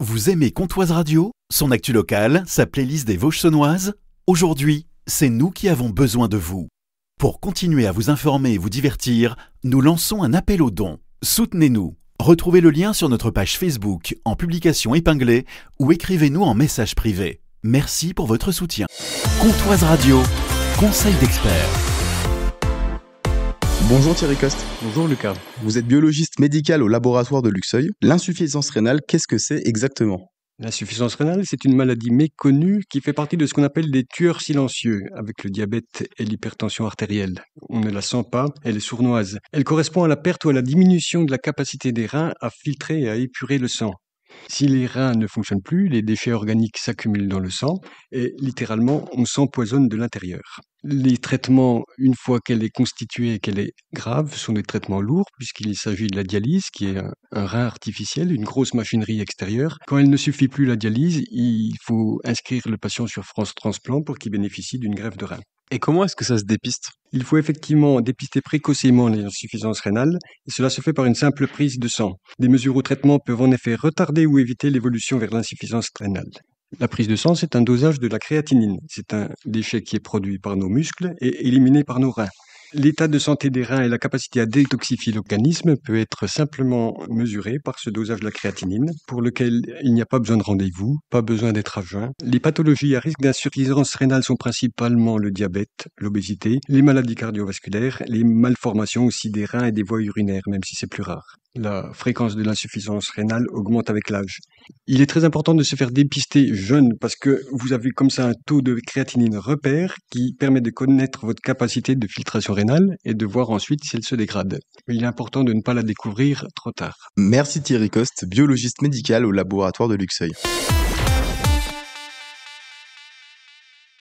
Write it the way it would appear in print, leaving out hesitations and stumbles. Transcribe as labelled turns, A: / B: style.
A: Vous aimez Comptoise Radio, son actu locale, sa playlist des Vosges saunoises? Aujourd'hui, c'est nous qui avons besoin de vous. Pour continuer à vous informer et vous divertir, nous lançons un appel aux dons. Soutenez-nous. Retrouvez le lien sur notre page Facebook en publication épinglée ou écrivez-nous en message privé. Merci pour votre soutien. Comptoise Radio, conseil d'experts.
B: Bonjour Thierry Coste.
C: Bonjour Lucas.
B: Vous êtes biologiste médical au laboratoire de Luxeuil. L'insuffisance rénale, qu'est-ce que c'est exactement ?
C: L'insuffisance rénale, c'est une maladie méconnue qui fait partie de ce qu'on appelle des tueurs silencieux, avec le diabète et l'hypertension artérielle. On ne la sent pas, elle est sournoise. Elle correspond à la perte ou à la diminution de la capacité des reins à filtrer et à épurer le sang. Si les reins ne fonctionnent plus, les déchets organiques s'accumulent dans le sang et littéralement, on s'empoisonne de l'intérieur. Les traitements, une fois qu'elle est constituée et qu'elle est grave, sont des traitements lourds puisqu'il s'agit de la dialyse qui est un rein artificiel, une grosse machinerie extérieure. Quand elle ne suffit plus la dialyse, il faut inscrire le patient sur France Transplant pour qu'il bénéficie d'une greffe de rein.
B: Et comment est-ce que ça se dépiste ?
C: Il faut effectivement dépister précocement l'insuffisance rénale et cela se fait par une simple prise de sang. Des mesures au traitement peuvent en effet retarder ou éviter l'évolution vers l'insuffisance rénale. La prise de sang, c'est un dosage de la créatinine. C'est un déchet qui est produit par nos muscles et éliminé par nos reins. L'état de santé des reins et la capacité à détoxifier l'organisme peut être simplement mesuré par ce dosage de la créatinine, pour lequel il n'y a pas besoin de rendez-vous, pas besoin d'être à jeun. Les pathologies à risque d'insuffisance rénale sont principalement le diabète, l'obésité, les maladies cardiovasculaires, les malformations aussi des reins et des voies urinaires, même si c'est plus rare. La fréquence de l'insuffisance rénale augmente avec l'âge. Il est très important de se faire dépister jeune parce que vous avez comme ça un taux de créatinine repère qui permet de connaître votre capacité de filtration rénale et de voir ensuite si elle se dégrade. Il est important de ne pas la découvrir trop tard.
B: Merci Thierry Coste, biologiste médical au laboratoire de Luxeuil.